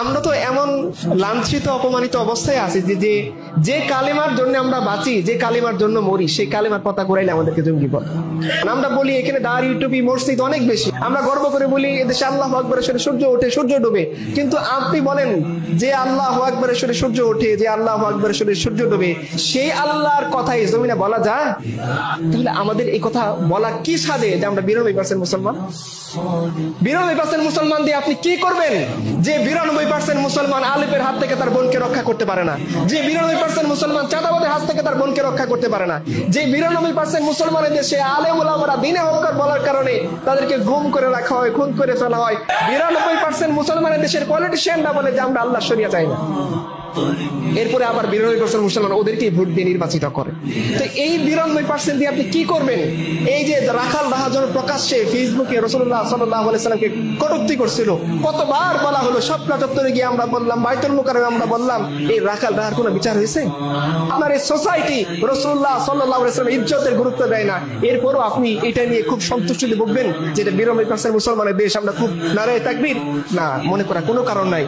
আমরা তো এমন লাঞ্ছিত অপমানিত অবস্থায় আছি যে যে কালিমার জন্য আমরা বাঁচি, যে কালিমার জন্য মরি, সেই কালিমার কথা ঘুরাইলে আমাদেরকে জঙ্গি বলে। আমরা বলি এখানে দাঁড় ইউটিউবি মসজিদ অনেক বেশি, আমরা গর্ব করে বলি এদেশে আল্লাহ আকবরের সাথে সূর্য ওঠে সূর্য ডোবে, কিন্তু আপনি বলেন যে আল্লাহ আকবরের সাথে সূর্য ওঠে, যে আল্লাহ আকবরের সাথে সূর্য ডোবে, সেই আল্লাহর কথা এই জমিনে বলা যায়? তাহলে আমাদের এই কথা বলা কি সাজে যে আমরা 92% মুসলমান? 92% মুসলমান দিয়ে আপনি কি করবেন? যে 92% মুসলমান আলিফের হাত থেকে তার বোনকে রক্ষা করতে পারে না, যে 92% মুসলমান চাঁদাবাদের হাত থেকে তার বোনকে রক্ষা করতে পারে না, যে 92% মুসলমানের দেশে আলেম ওলামারা দ্বীনে হক বলার কারণে তাদেরকে গুম করে রাখা হয়, খুন করে ফেলা হয়। 92% মুসলমানের দেশের পলিটিশিয়ানরা বলে যে আমরা আল্লাহ শরিয়া চাই না। এরপরে আবার 92% মুসলমান ওদেরকে ভোট দিয়ে নির্বাচিত করে। তো এই 92% দিয়ে আপনি কি করবেন? এই যে রাখাল রাহাজন প্রকাশ্যে ফেসবুকে রাসূলুল্লাহ সাল্লাল্লাহু আলাইহি সাল্লামকে কটূক্তি করছিল, কতবার বলা হলো, শাপলা চত্বরে গিয়ে আমরা বললাম, বাইতুল মুকাররমে আমরা বললাম, এই রাখাল রাহার কোনো বিচার হয়েছে? আপনার এই সোসাইটি রাসূলুল্লাহ সাল্লাল্লাহু আলাইহি সাল্লামের ইজ্জতের গুরুত্ব দেয় না, এরপরও আপনি এটা নিয়ে খুব সন্তুষ্টি বলবেন যে 92% মুসলমানের দেশ, আমরা খুব নারায়ে তাকবীর? না, মনে করা কোনো কারণ নাই।